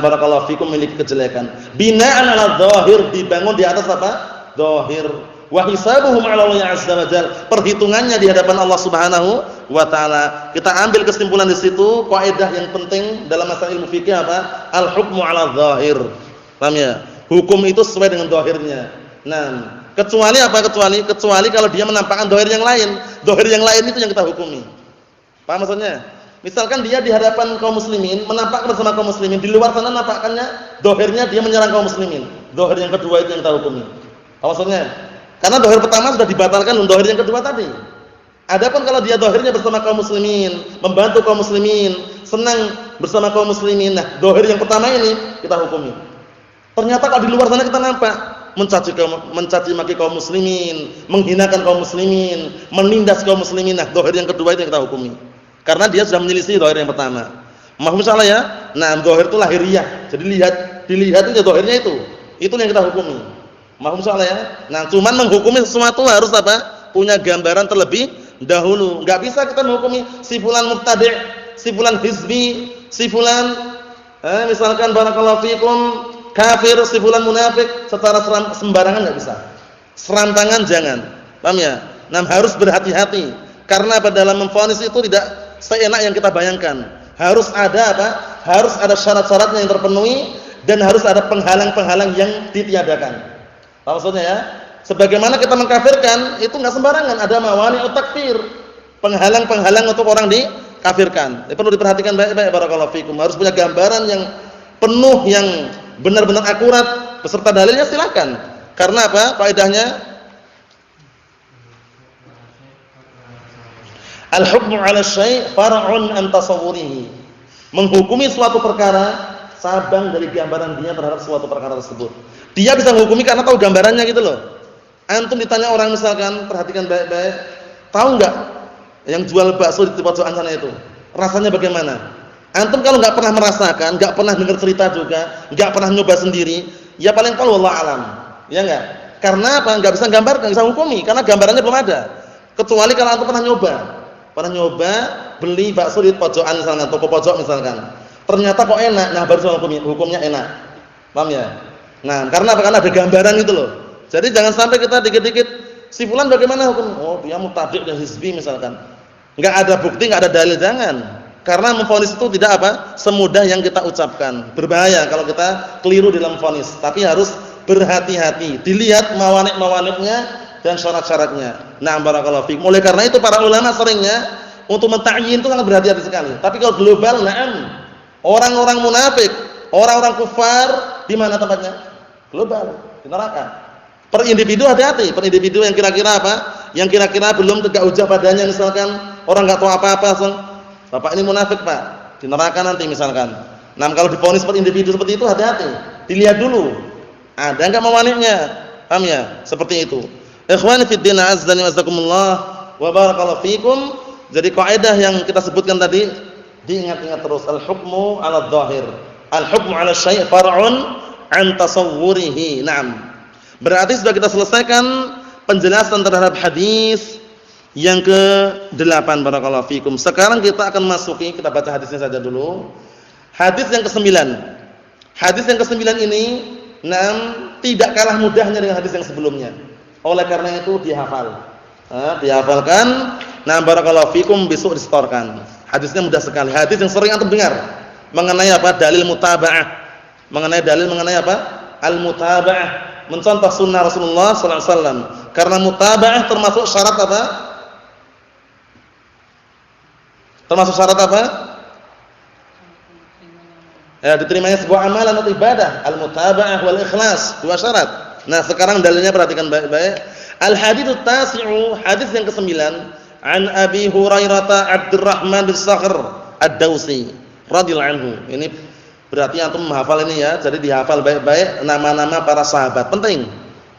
barakallahu fikum memiliki kejelekan. Bina'an 'ala dzahir, dibangun di atas apa? Zahir. Wa hisabuhum 'ala Allah 'azza wa jalla. Perhitungannya di hadapan Allah Subhanahu wa taala. Kita ambil kesimpulan di situ, kaidah yang penting dalam masalah ilmu fikih apa? Al-hukmu 'ala dzahir. Paham ya? Hukum itu sesuai dengan zahirnya. Kecuali apa? Kecuali kalau dia menampakkan zahir yang lain. Zahir yang lain itu yang kita hukumi. Paham maksudnya? Misalkan dia di hadapan kaum muslimin menampakkan bersama kaum muslimin, di luar sana nampakkannya zahirnya dia menyerang kaum muslimin. Zahir yang kedua itu yang kita hukumi. Apa maksudnya? Karena zahir pertama sudah dibatalkan untuk zahir yang kedua tadi. Adapun kalau dia zahirnya bersama kaum muslimin, membantu kaum muslimin, senang bersama kaum muslimin, nah zahir yang pertama ini kita hukumi. Ternyata kalau di luar sana kita nampak mencaci maki kaum muslimin, menghinakan kaum muslimin, menindas kaum muslimin, nah zahir yang kedua itu yang kita hukumi. Karena dia sudah menyelisih zahir yang pertama. Mahfum salah ya? Nah, zahir itu lahiriah. Jadi dilihat itu zahirnya itu. Itu yang kita hukumi. Mahfum salah ya? Nah, cuman menghukumi sesuatu harus apa? Punya gambaran terlebih dahulu. Enggak bisa kita menghukumi si fulan mubtadi', si fulan hizbi, si fulan misalkan barakallahu fikum kafir, si fulan munafik secara sembarangan enggak bisa. Serampangan jangan. Paham ya? Nah, harus berhati-hati. Karena pada dalam memvonis itu tidak seenak yang kita bayangkan. Harus ada apa? Harus ada syarat-syaratnya yang terpenuhi dan harus ada penghalang-penghalang yang ditiadakan. Apa maksudnya ya? Sebagaimana kita mengkafirkan, itu enggak sembarangan, ada mawani'ut takfir. Penghalang-penghalang untuk orang dikafirkan. Perlu diperhatikan baik-baik barakallahu fikum. Harus punya gambaran yang penuh yang benar-benar akurat beserta dalilnya silakan. Karena apa? Kaidahnya al-hukmu 'ala syai' far'un an tasawwurihi. Menghukumi suatu perkara cabang dari gambaran dia terhadap suatu perkara tersebut. Dia bisa menghukumi karena tahu gambarannya gitu loh. Antum ditanya orang misalkan, perhatikan baik-baik, tahu enggak yang jual bakso di pojokan sana itu? Rasanya bagaimana? Antum kalau enggak pernah merasakan, enggak pernah dengar cerita juga, enggak pernah nyoba sendiri, ya paling tahu wallahu alam. Ya enggak? Karena apa? Enggak bisa gambarkan, enggak bisa hukumi karena gambarannya belum ada. Kecuali kalau antum pernah nyoba beli bakso di pojokan misalkan, toko pojok misalkan. Ternyata kok enak, nah baru hukumnya enak. Paham ya? Nah, karena apa? Karena ada gambaran gitu loh. Jadi jangan sampai kita dikit-dikit si fulan bagaimana hukum? Oh, dia mutabi' dan hizbi misalkan. Enggak ada bukti, enggak ada dalil, jangan. Karena memvonis itu tidak apa? Semudah yang kita ucapkan. Berbahaya kalau kita keliru dalam vonis. Tapi harus berhati-hati. Dilihat mawanik-mawaniknya dan syarat-syaratnya. Nah, barakallahu fiikum. Oleh karena itu para ulama seringnya untuk mentakyin itu sangat berhati-hati sekali. Tapi kalau global, na'am. Orang-orang munafik, orang-orang kufar di mana tempatnya? Global, di neraka. Per individu hati-hati, per individu yang kira-kira apa? Yang kira-kira belum tegak hujah padanya misalkan, orang enggak tahu apa-apa, Bapak ini munafik, Pak. Di neraka nanti misalkan. Nah, kalau divonis per individu seperti itu hati-hati. Dilihat dulu. Ada enggak mawaniknya? Paham ya? Seperti itu. Ikhwani fid din, azdani wasakumullah wa barakallahu fikum. Jadi kaidah yang kita sebutkan tadi diingat-ingat terus, al-hukmu 'ala adh-dhahir. Al-hukmu 'ala syai' far'un an tasawwurihi. Naam. Berarti sudah kita selesaikan penjelasan terhadap hadis yang ke-8 barakallahu fikum. Sekarang kita akan masuki, kita baca hadisnya saja dulu. Hadis yang ke-9. Hadis yang ke-9 ini tidak kalah mudahnya dengan hadis yang sebelumnya. Oleh karena itu dihafal. Dihafalkan. Nah, barakallahu fikum, besok disetorkan. Hadisnya mudah sekali. Hadis yang sering antum dengar mengenai apa? Dalil mutaba'ah. Mengenai apa? Al-mutaba'ah. Mencontoh sunnah Rasulullah sallallahu alaihi wasallam. Karena mutaba'ah termasuk syarat apa? Termasuk syarat apa? Ya, diterimanya sebuah amalan atau ibadah. Al-mutaba'ah wal ikhlas, dua syarat. Nah, sekarang dalilnya perhatikan baik-baik. Al-hadits tasi'u, hadis yang ke-9. An Abi Hurairah Abdurrahman bin Sakhr Ad-Dausi radhiyallahu anhu. Ini berarti antum menghafal ini ya. Jadi dihafal baik-baik nama-nama para sahabat. Penting.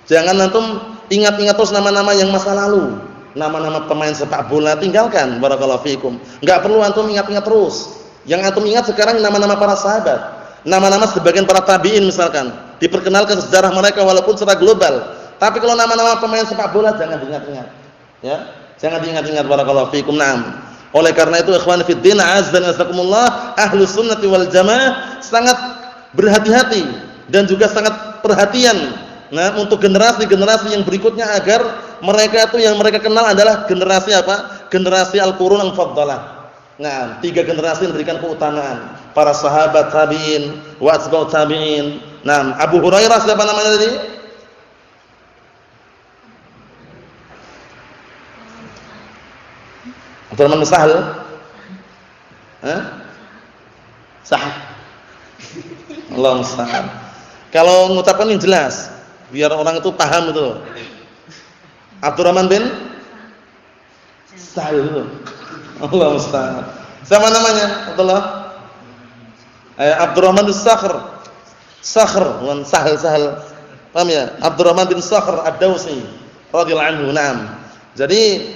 Jangan antum ingat-ingat terus nama-nama yang masa lalu. Nama-nama pemain sepak bola tinggalkan. Barakallahu fikum. Enggak perlu antum ingat-ingat terus. Yang antum ingat sekarang nama-nama para sahabat. Nama-nama sebagian para tabi'in misalkan. Diperkenalkan sejarah mereka walaupun secara global. Tapi kalau nama-nama pemain sepak bola jangan diingat-ingat. Ya. Jangan diingat-ingat barakallahu fikum. Naam. Oleh karena itu ikhwan fid din, azza wa jazakumullah, ahlus sunnati wal jamaah sangat berhati-hati dan juga sangat perhatian untuk generasi-generasi yang berikutnya agar mereka itu yang mereka kenal adalah generasi apa? Generasi al-qurun al-faddalah. Nah, 3 generasi yang diberikan keutamaan. Para sahabat tabi'in, wa atba'ut tabi'in. Nah, Abu Hurairah siapa namanya tadi? Abdurrahman bin Sahal. Sahal. Allah musta'an. Kalau mengucapkan yang jelas, biar orang itu paham itu. Abdurrahman bin Sahal itu. Allah musta'an. Siapa namanya? Abdullah. Abdurrahman bin Sakhr. Sakhr, bukan Sahal. Paham ya? Abdurrahman bin Sakhr Ad-Dausi radhiyallahu anhu. Naam. Jadi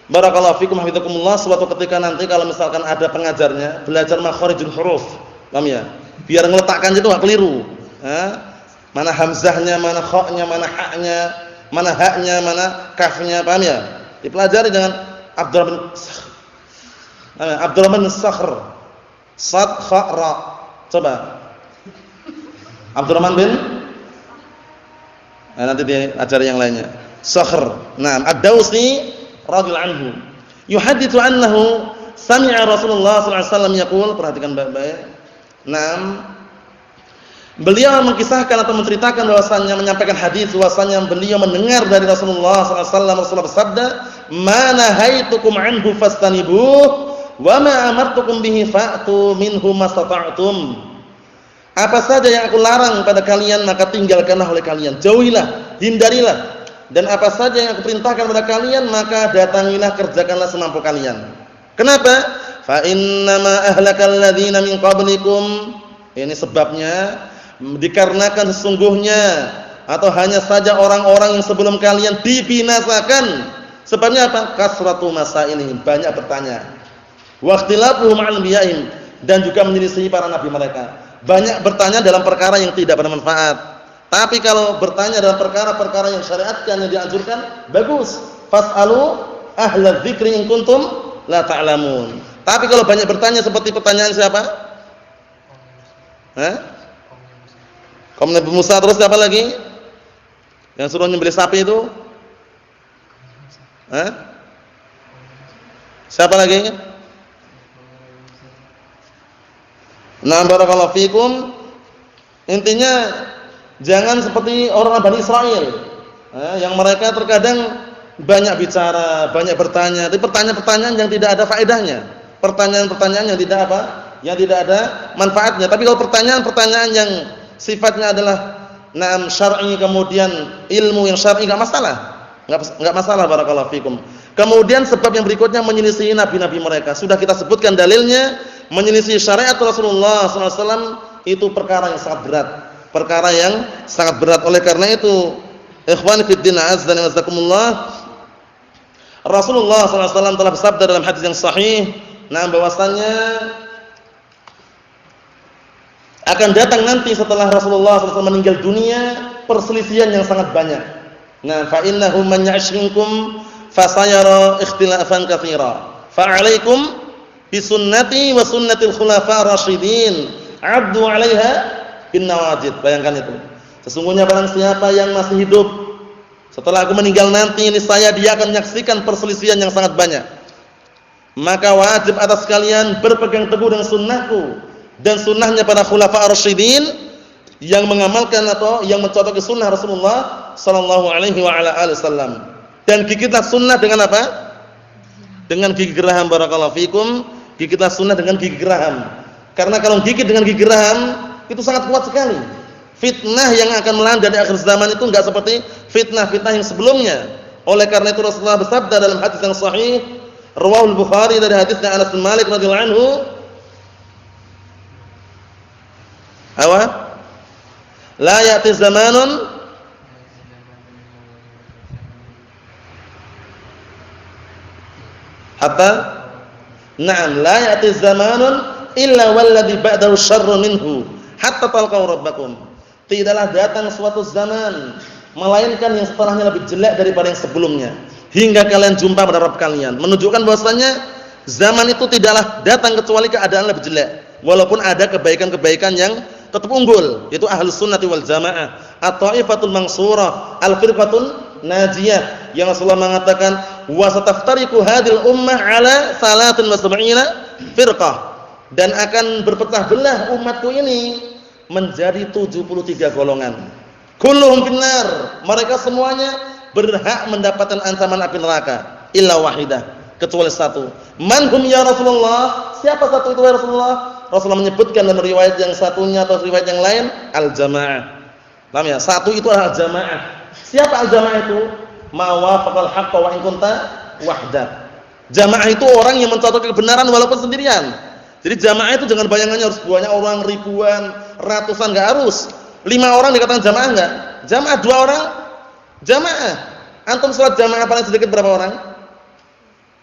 barakallahu fikum hafizakumullah, suatu ketika nanti kalau misalkan ada pengajarnya belajar makharijul huruf, paham ya? Biar ngeletakkan itu enggak keliru. Mana hamzahnya, mana kha-nya, mana ha-nya, mana ha-nya, mana kafnya, paham ya? Dipelajari dengan Abdurrahman bin Sakhr. Sad kha ra. Coba. Abdurrahman bin nanti diajari yang lainnya. Sakhr. Nah, Ad-Dausi radhiyallahu anhu yuhadditsu annahu sami'a Rasulullah sallallahu alaihi wasallam yaqul, perhatikan baik-baik. Beliau mengisahkan atau menceritakan bahwasannya, menyampaikan hadis bahwasannya beliau mendengar dari Rasulullah sallallahu alaihi wasallam, Rasulullah bersabda, "Ma nahaitukum anhu fastanibuh wa ma amartukum bihi fa'tu minhu mastata'tum." Apa saja yang aku larang pada kalian maka tinggalkanlah oleh kalian, jauhilah, hindarilah. Dan apa saja yang aku perintahkan pada kalian maka datangilah, kerjakanlah semampu kalian. Kenapa? Fa innama ahlakal ladzina min qablikum. Ini sebabnya dikarenakan sesungguhnya atau hanya saja orang-orang yang sebelum kalian dibinasakan. Sebabnya apa? Kasratu masailihim, banyak bertanya. Wa ikhtilafuhum 'ala anbiya'ihim, dan juga menyelisihi para nabi mereka. Banyak bertanya dalam perkara yang tidak bermanfaat. Tapi kalau bertanya dalam perkara-perkara yang syariatkan, yang dianjurkan, bagus. Fas'alu ahla dzikri in kuntum la ta'lamun. Tapi kalau banyak bertanya seperti pertanyaan siapa? Kaum Nabi Musa, terus siapa lagi? Yang suruh nyembelih sapi itu? Siapa lagi? Nah, barakallahu fikum. Intinya jangan seperti orang Bani Israel, yang mereka terkadang banyak bicara, banyak bertanya, tapi pertanyaan-pertanyaan yang tidak ada faedahnya, pertanyaan-pertanyaan yang tidak apa, yang tidak ada manfaatnya. Tapi kalau pertanyaan-pertanyaan yang sifatnya adalah syar'i, kemudian ilmu yang syar'i, enggak masalah, barakallahu fikum. Kemudian sebab yang berikutnya menyelisih nabi-nabi mereka. Sudah kita sebutkan dalilnya, menyelisih syariat Rasulullah SAW itu perkara yang sangat berat. Perkara yang sangat berat. Oleh karena itu, ikhwani fid din, azza wa jazakumullah, Rasulullah SAW telah bersabda dalam hadis yang sahih, bahwasannya akan datang nanti setelah Rasulullah SAW meninggal dunia perselisihan yang sangat banyak. Fa innahu man ya'ish minkum fasayara ikhtilafan katsira. Fa 'alaikum bi sunnati wa sunnatil khulafa rasyidin 'addu 'alaiha bin nawajid. Bayangkan itu. Sesungguhnya barang siapa yang masih hidup setelah aku meninggal nanti, niscaya dia akan menyaksikan perselisihan yang sangat banyak. Maka wajib atas kalian berpegang teguh dengan sunnahku dan sunnahnya para khulafa ar-rasyidin yang mengamalkan atau yang mencontohkan sunnah Rasulullah sallallahu alaihi wa ala alihi wasallam. Dan gigitlah sunnah dengan apa? Dengan gigi geraham, barakallahu fikum. Gigitlah sunnah dengan gigi geraham. Karena kalau gigit dengan gigi geraham itu sangat kuat sekali. Fitnah yang akan melanda di akhir zaman itu enggak seperti fitnah-fitnah yang sebelumnya. Oleh karena itu Rasulullah bersabda dalam hadis yang sahih, riwayat Bukhari dari hadisnya Anas bin Malik radhiyallahu anhu, la ya'ti zamanun hatta la ya'ti zamanun illa walladhi ba'dahu syarrun minhu hatta talqaw rabbakum. Tidaklah datang suatu zaman melainkan yang setelahnya lebih jelek daripada yang sebelumnya hingga kalian jumpa pada Rabb kalian. Menunjukkan bahwasanya zaman itu tidaklah datang kecuali keadaan lebih jelek, walaupun ada kebaikan-kebaikan yang tetap unggul, yaitu ahlus sunnati wal jamaah, at-thaifatul mansurah, al-firqatul najiyah, yang Rasulullah mengatakan wa sataftariqu hadhil ummah ala 73 firqah, dan akan berpecah belah umatku ini menjadi 73 golongan. Kulluhum finnar, mereka semuanya berhak mendapatkan ancaman api neraka illa wahidah, kecuali satu. Man hum ya Rasulullah? Siapa satu itu ya Rasulullah? Rasulullah menyebutkan dalam riwayat yang satunya atau riwayat yang lain al-jamaah. Paham ya? Satu itu adalah jamaah. Siapa al-jamaah itu? Ma wafaqal haqqa wa in kunta wahda. Jamaah itu orang yang mencontohkan kebenaran walaupun sendirian. Jadi jamaah itu jangan bayangannya harus banyak orang, ribuan, ratusan, enggak harus. 5 orang dikatakan jamaah enggak? Jamaah 2 orang jamaah. Antum salat jamaah paling sedikit berapa orang?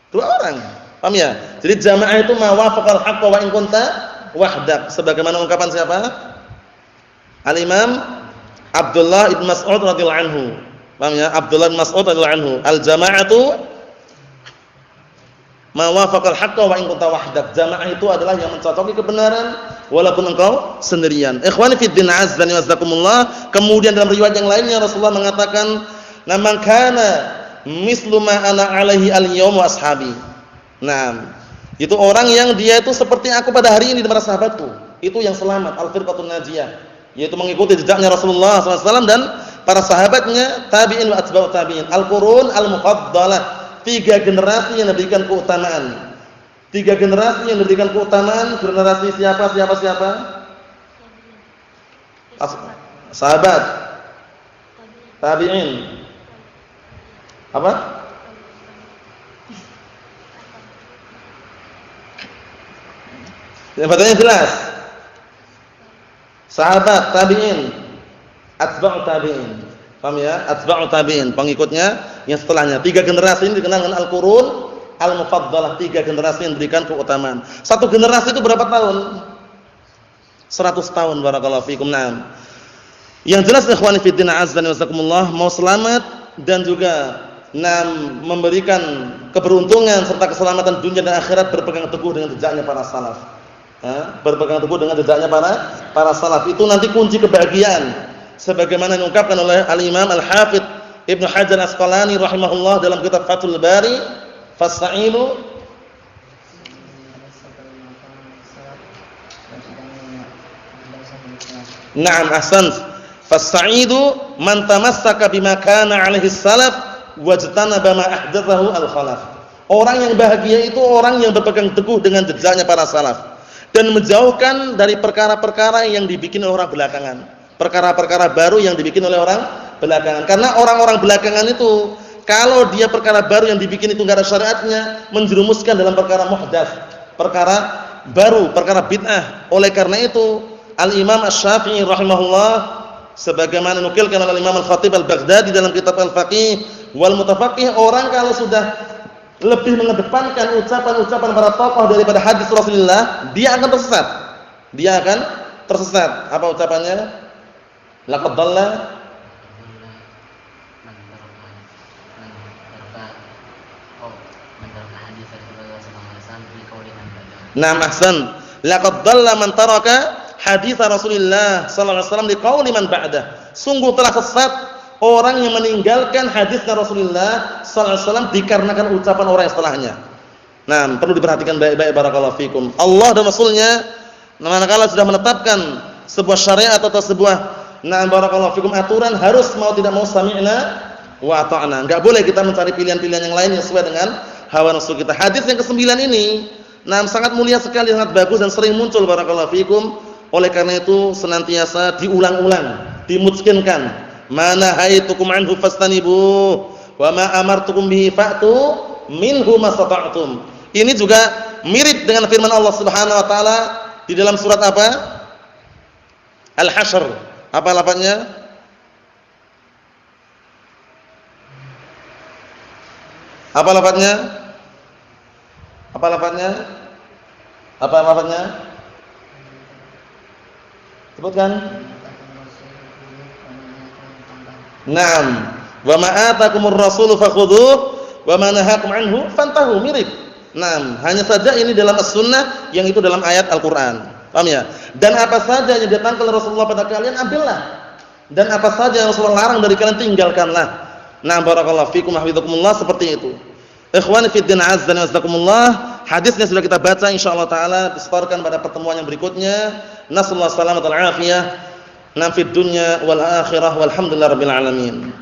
2 orang. Paham ya? Jadi jamaah itu ma wafaqal haqqa wa in kunta wahdak, sebagaimana ungkapan siapa? Al-Imam Abdullah ibn Mas'ud radhiyallahu anhu. Paham ya? Abdullah bin Mas'ud radhiyallahu anhu, al-jama'atu ma wafaqal haqqa wa in kunta wahdak. Jamaah itu adalah yang mencocoki kebenaran walaupun engkau sendirian. Ikhwani fid din, azza wa jazakumullah. Kemudian dalam riwayat yang lainnya Rasulullah mengatakan, "Man kana mislu ma ana alaihi al-yawm wa ashabi." Nah, itu orang yang dia itu seperti aku pada hari ini dan para sahabatku. Itu yang selamat, al-firqatun najiyah, yaitu mengikuti jejaknya Rasulullah SAW dan para sahabatnya, tabi'in wa atba'ut tabi'in, al-qurun al-mufaddalah. 3 generasi yang diberikan keutamaan. 3 generasi yang diberikan keutamaan. Generasi siapa? Sahabat. Tabi'in. Apa? Pertanyaannya jelas. Sahabat, tabi'in, atba'u tabi'in. Paham ya? Atba'u tabi'in, pengikutnya yang setelahnya. 3 generasi ini dikenal dengan al-qurun al-mufaddalah, 3 generasi yang diberikan keutamaan. Satu generasi itu berapa tahun? 100 tahun, barakallahu fikum. Naam. Yang jelas ikhwani fillah azza wa jazakumullah, mau selamat dan juga memberikan keberuntungan serta keselamatan dunia dan akhirat, berpegang teguh dengan jejaknya para salaf. Berpegang teguh dengan jejaknya para salaf itu nanti kunci kebahagiaan. Sebagaimana diungkapkan oleh Al-Imam Al-Hafidz Ibnu Hajar Asqalani rahimahullah dalam kitab Fathul Bari, "Fasta'inu Naam ahsant. Fas-sa'idu man tamassaka bima kana 'alaihi salaf wajtanaba ma ahdatsahu al-khalaf." Orang yang bahagia itu orang yang berpegang teguh dengan jejaknya para salaf dan menjauhkan dari perkara-perkara yang dibikin oleh orang belakangan. Perkara-perkara baru yang dibikin oleh orang belakangan. Karena orang-orang belakangan itu kalau dia perkara baru yang dibikin itu enggak ada syariatnya, menjerumuskan dalam perkara muhdats, perkara baru, perkara bid'ah. Oleh karena itu Al-Imam Asy-Syafi'i rahimahullah sebagaimana nukilkan oleh Imam Al-Khatib Al-Baghdadi dalam kitab Al-Faqih wal Mutafaqih, orang kalau sudah lebih mengedepankan ucapan-ucapan para tokoh daripada hadis Rasulullah, dia akan tersesat. Dia akan tersesat. Apa ucapannya? Laqad dhalla Naam ahsan. Laqad dhalla man taraka hadits Rasulullah sallallahu alaihi wasallam liqauli man ba'dah. Sungguh telah sesat orang yang meninggalkan hadisnya Rasulullah sallallahu alaihi wasallam dikarenakan ucapan orang yang setelahnya. Nah, perlu diperhatikan baik-baik barakallahu fikum. Allah dan Rasulnya manakala sudah menetapkan sebuah syariat atau sebuah barakallahu fikum aturan, harus mau tidak mau sami'na wa ata'na. Enggak boleh kita mencari pilihan-pilihan yang lain yang sesuai dengan hawa nafsu kita. Hadis yang ke-9 ini sangat mulia sekali, sangat bagus dan sering muncul barakallahu fikum. Oleh karena itu senantiasa diulang-ulang, dimutskinkan. Mana haitukum anhu fastanibu wa ma amartukum bihi fa'tu minhu mastata'tum. Ini juga mirip dengan firman Allah Subhanahu wa taala di dalam surat apa? Al-Hasyr. Apa lafadznya? Apa lafadznya? Apa lafadznya? Apa lafadznya? Sebutkan. Naam. Wa ma atakumur rasulu fakhudhuh wa ma nahakum anhu fantahu. Mirip. Naam, hanya saja ini dalam as-sunnah, yang itu dalam ayat Al-Qur'an. Paham ya? Dan apa saja yang datang oleh Rasulullah pada kalian ambillah. Dan apa saja yang Rasulullah larang dari kalian tinggalkanlah. Naam barakallahu fikum hafizakumullah, seperti itu. Ikhwani fid din azza wa jazakumullah, hadisnya sudah kita baca, insyaallah taala disetorkan pada pertemuan yang berikutnya. Nasallahu alaihi wasallam wal afiyah. Nafid dunya wal akhirah walhamdulillahirabbil alamin.